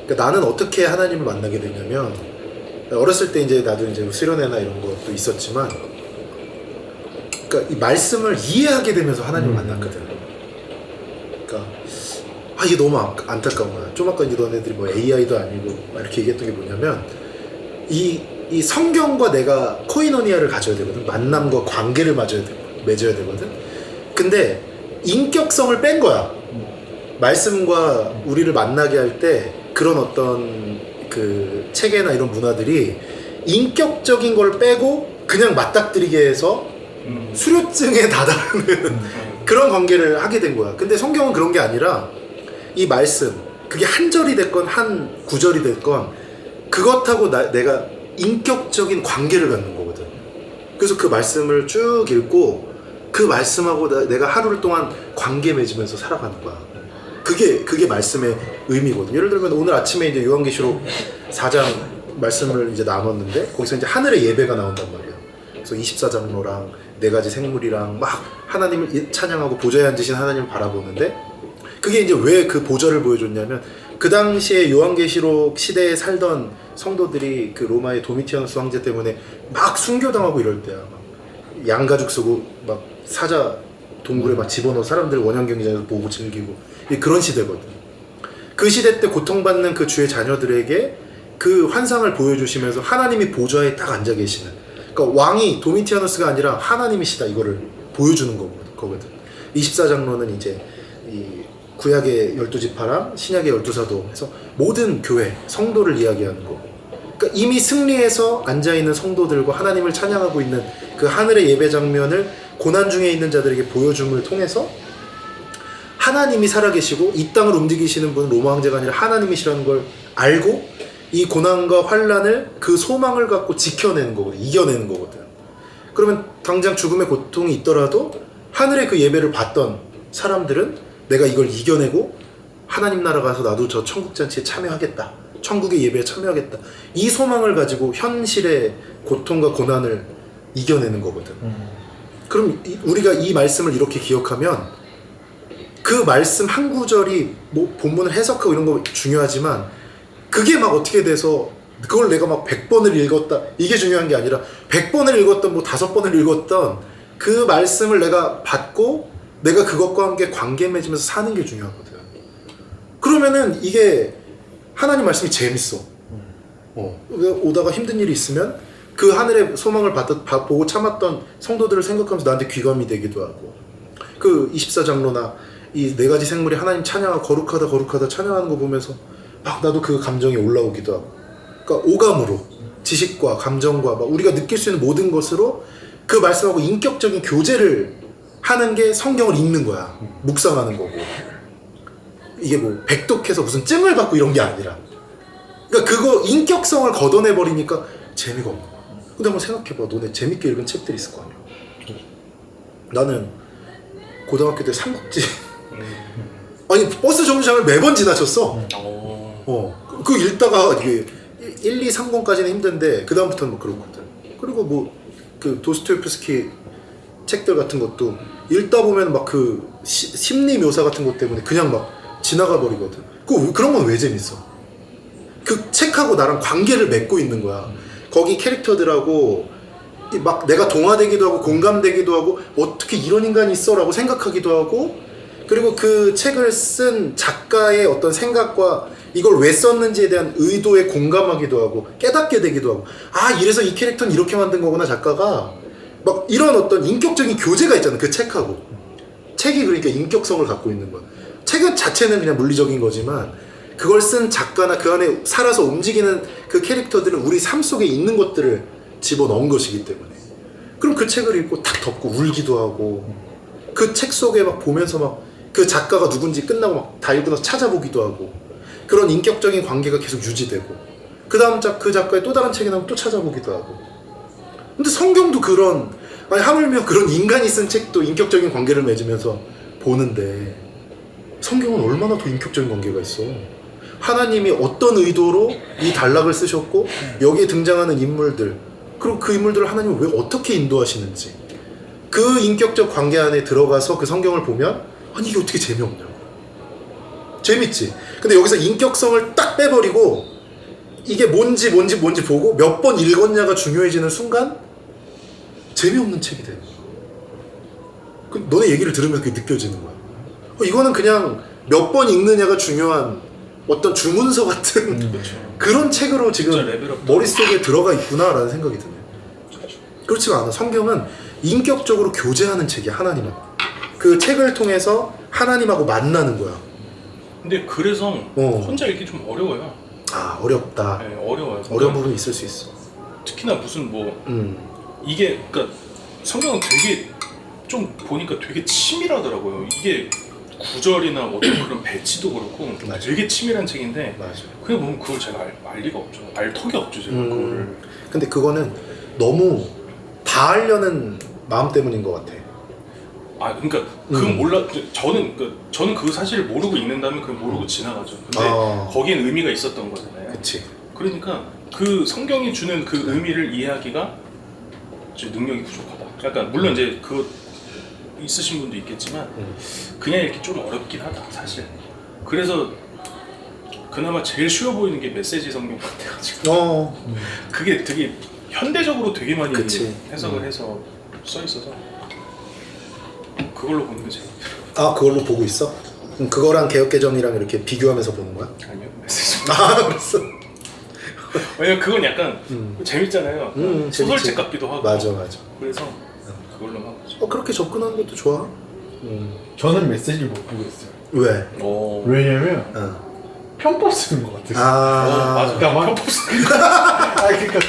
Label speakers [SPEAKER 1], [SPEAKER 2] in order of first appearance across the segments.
[SPEAKER 1] 그러니까 나는 어떻게 하나님을 만나게 됐냐면 어렸을 때 이제 나도 이제 수련회나 이런 것도 있었지만 그러니까 이 말씀을 이해하게 되면서 하나님을 만났거든. 그러니까 이게 너무 안타까운 거야. 좀 아까 이런 애들이 뭐 AI도 아니고 이렇게 얘기했던 게 뭐냐면 이 성경과 내가 코이노니아를 가져야 되거든. 만남과 관계를 맺어야 되거든. 근데 인격성을 뺀 거야. 말씀과 우리를 만나게 할 때 그런 어떤 그 체계나 이런 문화들이 인격적인 걸 빼고 그냥 맞닥뜨리게 해서 수료증에 다다르는 그런 관계를 하게 된 거야. 근데 성경은 그런 게 아니라 이 말씀, 그게 한 절이 됐건 한 구절이 됐건 그것하고 내가 인격적인 관계를 갖는 거거든. 그래서 그 말씀을 쭉 읽고 그 말씀하고 내가 하루를 동안 관계 맺으면서 살아가는 거야. 그게 말씀의 의미거든. 예를 들면 오늘 아침에 이제 요한계시록 4장 말씀을 이제 나눴는데 거기서 이제 하늘의 예배가 나온단 말이야. 그래서 24장로랑 4가지 생물이랑 막 하나님을 찬양하고 보좌에 앉으신 하나님을 바라보는데 그게 이제 왜 그 보좌를 보여줬냐면 그 당시에 요한계시록 시대에 살던 성도들이 그 로마의 도미티아누스 황제 때문에 막 순교당하고 이럴 때야. 막 양가죽 쓰고 막 사자 동굴에 막 집어넣어 사람들 원형 경기장에서 보고 즐기고 그런 시대거든. 그 시대 때 고통받는 그 주의 자녀들에게 그 환상을 보여주시면서 하나님이 보좌에 딱 앉아 계시는, 그러니까 왕이 도미티아누스가 아니라 하나님이시다 이거를 보여주는 거거든. 24장로는 이제 이 구약의 12지파랑 신약의 12사도 해서 모든 교회, 성도를 이야기하는 거고, 그러니까 이미 승리해서 앉아있는 성도들과 하나님을 찬양하고 있는 그 하늘의 예배 장면을 고난 중에 있는 자들에게 보여줌을 통해서 하나님이 살아계시고 이 땅을 움직이시는 분은 로마 황제가 아니라 하나님이시라는 걸 알고 이 고난과 환난을 그 소망을 갖고 지켜내는 거거든. 이겨내는 거거든. 그러면 당장 죽음의 고통이 있더라도 하늘의 그 예배를 받던 사람들은 내가 이걸 이겨내고 하나님 나라 가서 나도 저 천국잔치에 참여하겠다. 천국의 예배에 참여하겠다. 이 소망을 가지고 현실의 고통과 고난을 이겨내는 거거든. 그럼 우리가 이 말씀을 이렇게 기억하면 그 말씀 한 구절이 뭐 본문을 해석하고 이런 거 중요하지만 그게 막 어떻게 돼서 그걸 내가 막 100번을 읽었다 이게 중요한 게 아니라 100번을 읽었던 뭐 5번을 읽었던 그 말씀을 내가 받고 내가 그것과 함께 관계 맺으면서 사는 게 중요하거든. 그러면은 이게 하나님 말씀이 재밌어. 오다가 힘든 일이 있으면 그 하늘의 소망을 보고 참았던 성도들을 생각하면서 나한테 귀감이 되기도 하고, 그 24장로나 이 4가지 생물이 하나님 찬양하고 거룩하다 거룩하다 찬양하는 거 보면서 막 나도 그 감정이 올라오기도 하고, 그러니까 오감으로 지식과 감정과 막 우리가 느낄 수 있는 모든 것으로 그 말씀하고 인격적인 교제를 하는 게 성경을 읽는 거야. 묵상하는 거고. 이게 뭐 백독해서 무슨 증을 받고 이런 게 아니라, 그러니까 그거 인격성을 걷어내버리니까 재미가 없는 거야. 근데 한번 생각해봐. 너네 재밌게 읽은 책들이 있을 거 아니야. 나는 고등학교 때 삼국지 아니 버스 정류장을 매번 지나쳤어. 그거 읽다가 이게 1, 2, 3권까지는 힘든데 그 다음부터는 뭐 그렇거든. 그리고 뭐 그 도스토옙스키 책들 같은 것도 읽다 보면 막 그 심리 묘사 같은 것 때문에 그냥 막 지나가 버리거든. 그런 건 왜 재밌어? 그 책하고 나랑 관계를 맺고 있는 거야. 거기 캐릭터들하고 막 내가 동화되기도 하고 공감되기도 하고 어떻게 이런 인간이 있어 라고 생각하기도 하고, 그리고 그 책을 쓴 작가의 어떤 생각과 이걸 왜 썼는지에 대한 의도에 공감하기도 하고 깨닫게 되기도 하고, 이래서 이 캐릭터는 이렇게 만든 거구나 작가가, 막 이런 어떤 인격적인 교제가 있잖아 그 책하고. 책이 그러니까 인격성을 갖고 있는 거야. 책은 자체는 그냥 물리적인 거지만 그걸 쓴 작가나 그 안에 살아서 움직이는 그 캐릭터들은 우리 삶 속에 있는 것들을 집어넣은 것이기 때문에, 그럼 그 책을 읽고 탁 덮고 울기도 하고 그 책 속에 막 보면서 막 그 작가가 누군지 끝나고 막 다 읽고 나서 찾아보기도 하고, 그런 인격적인 관계가 계속 유지되고 그 다음 그 작가의 또 다른 책이 나오면 또 찾아보기도 하고. 근데 성경도 그런, 하물며 그런 인간이 쓴 책도 인격적인 관계를 맺으면서 보는데 성경은 얼마나 더 인격적인 관계가 있어. 하나님이 어떤 의도로 이 단락을 쓰셨고 여기에 등장하는 인물들, 그리고 그 인물들을 하나님이 왜 어떻게 인도하시는지, 그 인격적 관계 안에 들어가서 그 성경을 보면 이게 어떻게 재미없냐고. 재밌지. 근데 여기서 인격성을 딱 빼버리고 이게 뭔지 보고 몇 번 읽었냐가 중요해지는 순간 재미없는 책이 돼. 너네 얘기를 들으면 그게 느껴지는 거야. 이거는 그냥 몇 번 읽느냐가 중요한 어떤 주문서 같은 그런 책으로 지금 머릿속에 들어가 있구나라는 생각이 드네. 그렇지가 않아. 성경은 인격적으로 교제하는 책이야, 하나님하고. 그 책을 통해서 하나님하고 만나는 거야.
[SPEAKER 2] 근데 그래서 혼자 읽기 좀 어려워요.
[SPEAKER 1] 아, 어렵다.
[SPEAKER 2] 네, 어려워요.
[SPEAKER 1] 어려운 부분이 있을 수 있어.
[SPEAKER 2] 특히나 무슨 이게 그러니까 성경은 되게 좀 보니까 되게 치밀하더라고요. 이게 구절이나 어떤 그런 배치도 그렇고
[SPEAKER 1] 맞아.
[SPEAKER 2] 되게 치밀한 책인데
[SPEAKER 1] 맞아.
[SPEAKER 2] 그냥 보면 그걸 제가 알 리가 없죠. 알 턱이 없죠, 제가 그거를.
[SPEAKER 1] 근데 그거는 너무 다 알려는 마음 때문인 것 같아.
[SPEAKER 2] 아, 그러니까 저는 그 사실을 모르고 읽는다면 그냥 모르고 지나가죠. 근데 거기엔 의미가 있었던 거잖아요.
[SPEAKER 1] 그치.
[SPEAKER 2] 그러니까 그 성경이 주는 그 의미를 이해하기가 능력이 부족하다. 약간 물론 이제 그 있으신 분도 있겠지만 그냥 읽기 좀 어렵긴 하다, 사실. 그래서 그나마 제일 쉬워 보이는 게 메시지 성경 같아가지고 그게 되게 현대적으로 되게 많이
[SPEAKER 1] 그치.
[SPEAKER 2] 해석을 해서 써 있어서 그걸로 보는 게 재밌더라고요.
[SPEAKER 1] 아, 그걸로 보고 있어? 그럼 그거랑 개혁개정이랑 이렇게 비교하면서 보는 거야?
[SPEAKER 2] 아니요, 메시지.
[SPEAKER 1] 아, 그랬어?
[SPEAKER 2] 왜냐면 그건 약간 재밌잖아요. 소설책 같기도 하고.
[SPEAKER 1] 맞아.
[SPEAKER 2] 그래서 그걸로 하고 있죠.
[SPEAKER 1] 그렇게 접근하는 것도 좋아.
[SPEAKER 3] 저는 메시지를 못 보고 있어요.
[SPEAKER 1] 왜?
[SPEAKER 3] 왜냐면 편법 쓰는 것 같아서.
[SPEAKER 2] 맞아.
[SPEAKER 3] 그러니까 막 그러니까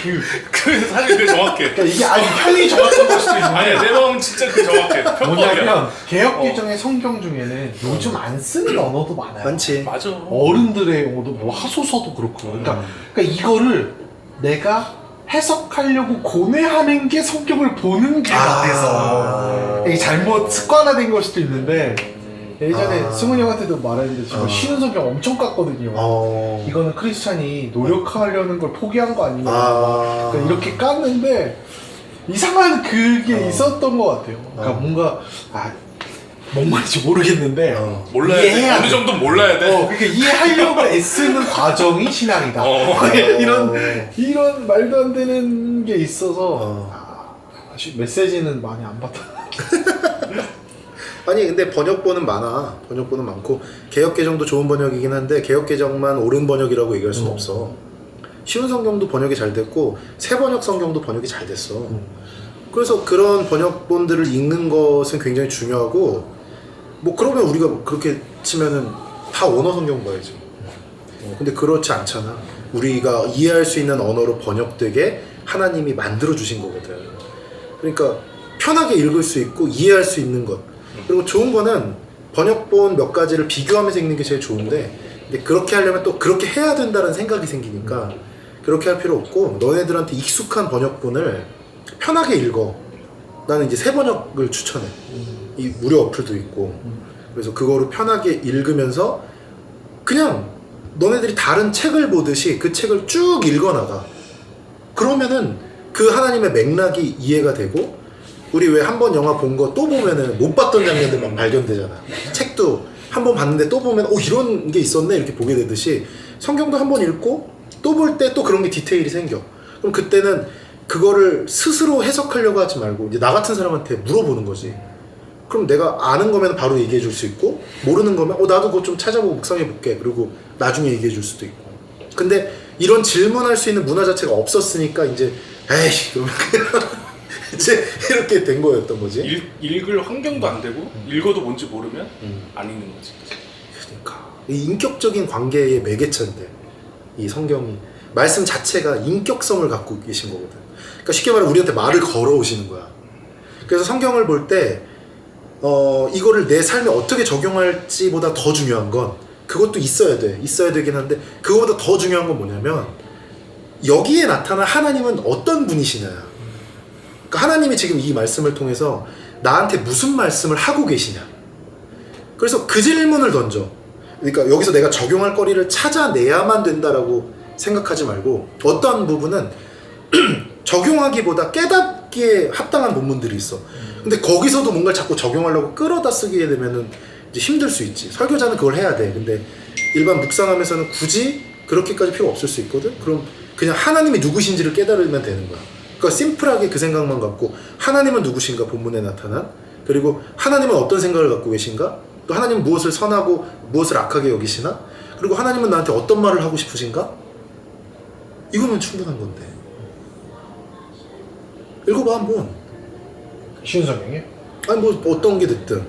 [SPEAKER 2] 그래서 사실 그게 정확해.
[SPEAKER 3] 그러니까 이게 편이 정확한 걸 수도 있는데.
[SPEAKER 2] 아니야, 내 마음은 진짜 그 정확해.
[SPEAKER 3] 뭐냐면 개혁개정의 성경 중에는 요즘 안 쓰는 언어도 많아요.
[SPEAKER 1] 많지.
[SPEAKER 2] 맞아.
[SPEAKER 3] 어른들의 언어도 뭐 하소서도 그렇고. 그러니까 이거를 내가 해석하려고 고뇌하는 게 성경을 보는 게 같아서 이게 잘못 습관화된 걸 수도 있는데. 예전에 승훈이 형한테도 말했는데 정말 쉬운 성경 엄청 깠거든요. 이거는 크리스찬이 노력하려는 걸 포기한 거 아니냐. 그러니까 이렇게 깠는데 이상한 그게 있었던 것 같아요. 그러니까 뭔가 뭔 말인지 모르겠는데
[SPEAKER 2] 몰라야 돼. 어느 정도 몰라야 돼.
[SPEAKER 3] 그러니까 이해하려고 애쓰는 과정이 신앙이다. 이런 말도 안 되는 게 있어서 메시지는 많이 안 받아.
[SPEAKER 1] 아니 근데 번역본은 많아. 번역본은 많고 개혁개정도 좋은 번역이긴 한데 개혁개정만 옳은 번역이라고 얘기할 수는 없어. 쉬운 성경도 번역이 잘 됐고 새번역 성경도 번역이 잘 됐어. 그래서 그런 번역본들을 읽는 것은 굉장히 중요하고 뭐 그러면 우리가 그렇게 치면은 다 원어 성경 봐야지. 근데 그렇지 않잖아. 우리가 이해할 수 있는 언어로 번역되게 하나님이 만들어 주신 거거든. 그러니까 편하게 읽을 수 있고 이해할 수 있는 것. 그리고 좋은 거는 번역본 몇 가지를 비교하면서 읽는 게 제일 좋은데 근데 그렇게 하려면 또 그렇게 해야 된다는 생각이 생기니까 그렇게 할 필요 없고 너네들한테 익숙한 번역본을 편하게 읽어. 나는 이제 새 번역을 추천해. 이 무료 어플도 있고 그래서 그거를 편하게 읽으면서 그냥 너네들이 다른 책을 보듯이 그 책을 쭉 읽어나가. 그러면은 그 하나님의 맥락이 이해가 되고 우리 왜 한 번 영화 본 거 또 보면은 못 봤던 장면들 막 발견되잖아. 책도 한 번 봤는데 또 보면 이런 게 있었네 이렇게 보게 되듯이 성경도 한 번 읽고 또 볼 때 또 그런 게 디테일이 생겨. 그럼 그때는 그거를 스스로 해석하려고 하지 말고 이제 나 같은 사람한테 물어보는 거지. 그럼 내가 아는 거면 바로 얘기해 줄 수 있고 모르는 거면 나도 그거 좀 찾아보고 묵상해 볼게. 그리고 나중에 얘기해 줄 수도 있고. 근데 이런 질문할 수 있는 문화 자체가 없었으니까 이제 에이씨 그러면 이제 이렇게 된 거였던 거지.
[SPEAKER 2] 읽을 환경도 안 되고 읽어도 뭔지 모르면 안 읽는 거지.
[SPEAKER 1] 그러니까 이 인격적인 관계의 매개체인데 이 성경이 말씀 자체가 인격성을 갖고 계신 거거든. 그러니까 쉽게 말하면 우리한테 말을 걸어오시는 거야. 그래서 성경을 볼 때 이거를 내 삶에 어떻게 적용할지보다 더 중요한 건 그것도 있어야 되긴 한데 그거보다 더 중요한 건 뭐냐면 여기에 나타난 하나님은 어떤 분이시냐. 그러니까 하나님이 지금 이 말씀을 통해서 나한테 무슨 말씀을 하고 계시냐. 그래서 그 질문을 던져. 그러니까 여기서 내가 적용할 거리를 찾아내야만 된다라고 생각하지 말고 어떠한 부분은 적용하기보다 깨닫기에 합당한 본문들이 있어. 근데 거기서도 뭔가 자꾸 적용하려고 끌어다 쓰게 되면은 이제 힘들 수 있지. 설교자는 그걸 해야 돼. 근데 일반 묵상하면서는 굳이 그렇게까지 필요 없을 수 있거든. 그럼 그냥 하나님이 누구신지를 깨달으면 되는 거야. 그러니까 심플하게 그 생각만 갖고 하나님은 누구신가 본문에 나타난, 그리고 하나님은 어떤 생각을 갖고 계신가, 또 하나님은 무엇을 선하고 무엇을 악하게 여기시나, 그리고 하나님은 나한테 어떤 말을 하고 싶으신가, 이거면 충분한 건데. 읽어봐 한번.
[SPEAKER 3] 쉬운 성경이에요?
[SPEAKER 1] 아니 뭐 어떤 게 됐든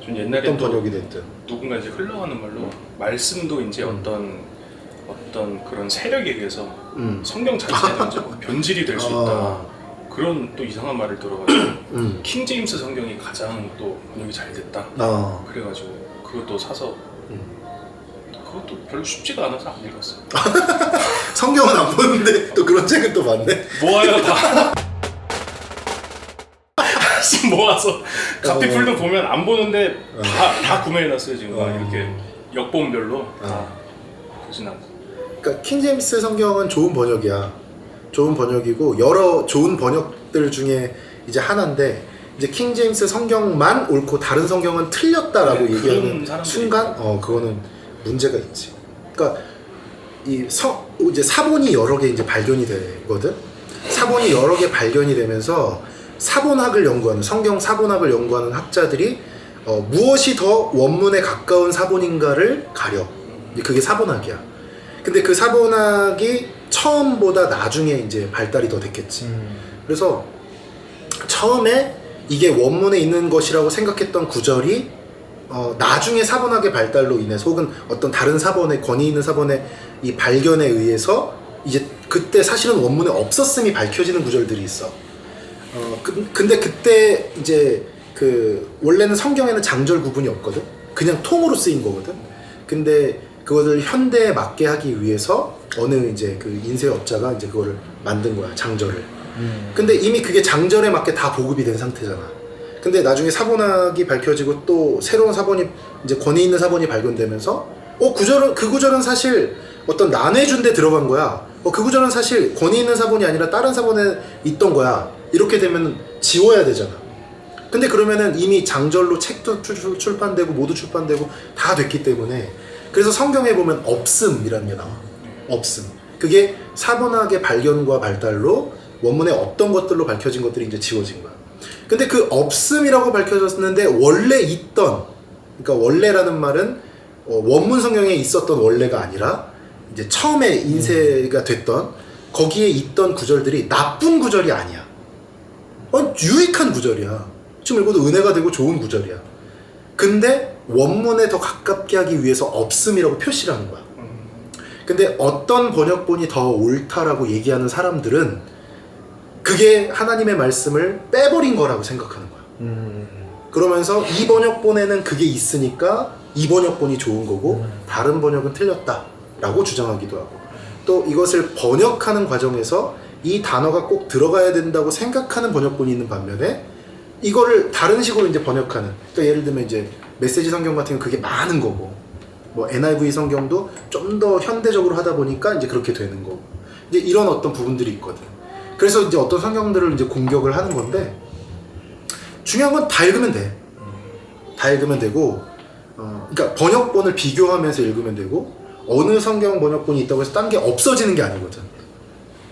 [SPEAKER 2] 전 옛날에
[SPEAKER 1] 어떤
[SPEAKER 2] 또
[SPEAKER 1] 번역이 됐든.
[SPEAKER 2] 누군가 이제 흘러가는 말로 말씀도 이제 어떤 그런 세력에 의해서 성경 자체가 이제 뭐 변질이 될 수 있다. 그런 또 이상한 말을 들어가지고 킹 제임스 성경이 가장 또 번역이 잘 됐다. 그래가지고 그것도 사서 그것도 별로 쉽지가 않아서 안 읽었어요.
[SPEAKER 1] 성경은 안 보는데 또 그런 책은 또 많네.
[SPEAKER 2] 모아요 다. 하나씩 모아서 카피풀도 보면 안 보는데 다 구매해놨어요 지금. 막 이렇게 역본별로 다 보진 않고.
[SPEAKER 1] 그러니까 킹 제임스 성경은 좋은 번역이야. 좋은 번역이고 여러 좋은 번역들 중에 이제 하나인데, 이제 킹 제임스 성경만 옳고 다른 성경은 틀렸다라고
[SPEAKER 2] 네,
[SPEAKER 1] 얘기하는
[SPEAKER 2] 그런
[SPEAKER 1] 순간 그거는 문제가 있지. 그러니까 이제 사본이 여러 개 이제 발견이 되거든. 사본이 여러 개 발견이 되면서 사본학을 연구하는, 성경 사본학을 연구하는 학자들이 무엇이 더 원문에 가까운 사본인가를 가려. 그게 사본학이야. 근데 그 사본학이 처음보다 나중에 이제 발달이 더 됐겠지. 그래서 처음에 이게 원문에 있는 것이라고 생각했던 구절이 나중에 사본학의 발달로 인해서, 혹은 어떤 다른 사본의, 권위 있는 사본의 이 발견에 의해서 이제 그때 사실은 원문에 없었음이 밝혀지는 구절들이 있어. 근데 그때 이제 원래는 성경에는 장절 구분이 없거든. 그냥 통으로 쓰인 거거든. 근데 그것을 현대에 맞게 하기 위해서 어느 이제 그 인쇄업자가 이제 그거를 만든 거야, 장절을. 근데 이미 그게 장절에 맞게 다 보급이 된 상태잖아. 근데 나중에 사본학이 밝혀지고 또 새로운 사본이, 이제 권위 있는 사본이 발견되면서 그 구절은 사실 어떤 난해준 데 들어간 거야. 그 구절은 사실 권위 있는 사본이 아니라 다른 사본에 있던 거야. 이렇게 되면 지워야 되잖아. 근데 그러면은 이미 장절로 책도 출판되고 모두 출판되고 다 됐기 때문에, 그래서 성경에 보면 없음이라는 게 나와. 없음. 그게 사본학의 발견과 발달로 원문에 없던 것들로 밝혀진 것들이 이제 지워진 거야. 근데 그 없음이라고 밝혀졌는데 원래 있던, 그러니까 원래라는 말은 원문 성경에 있었던 원래가 아니라 이제 처음에 인쇄가 됐던 거기에 있던 구절들이 나쁜 구절이 아니야. 유익한 구절이야. 지금 읽어도 은혜가 되고 좋은 구절이야. 근데 원문에 더 가깝게 하기 위해서 없음이라고 표시를 하는 거야. 근데 어떤 번역본이 더 옳다라고 얘기하는 사람들은 그게 하나님의 말씀을 빼버린 거라고 생각하는 거야. 그러면서 이 번역본에는 그게 있으니까 이 번역본이 좋은 거고 다른 번역은 틀렸다라고 주장하기도 하고, 또 이것을 번역하는 과정에서 이 단어가 꼭 들어가야 된다고 생각하는 번역본이 있는 반면에 이거를 다른 식으로 이제 번역하는, 그러니까 예를 들면 이제 메시지 성경 같은 경우는 그게 많은 거고, 뭐 NIV 성경도 좀 더 현대적으로 하다 보니까 이제 그렇게 되는 거고, 이제 이런 어떤 부분들이 있거든. 그래서 이제 어떤 성경들을 이제 공격을 하는 건데, 중요한 건 다 읽으면 돼. 다 읽으면 되고, 그러니까 번역본을 비교하면서 읽으면 되고, 어느 성경 번역본이 있다고 해서 딴 게 없어지는 게 아니거든.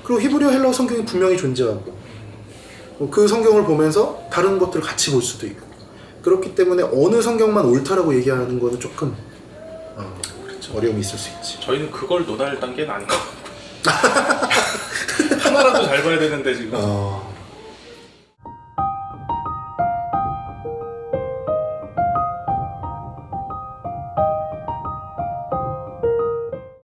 [SPEAKER 1] 그리고 히브리어 헬라어 성경이 분명히 존재하고, 그 성경을 보면서 다른 것들을 같이 볼 수도 있고, 그렇기 때문에 어느 성경만 옳다라고 얘기하는 거는 조금 그렇죠. 어려움이 있을 수 있지.
[SPEAKER 2] 저희는 그걸 논할 단계는 아닌 것 같고 하나라도 잘 봐야 되는데 지금.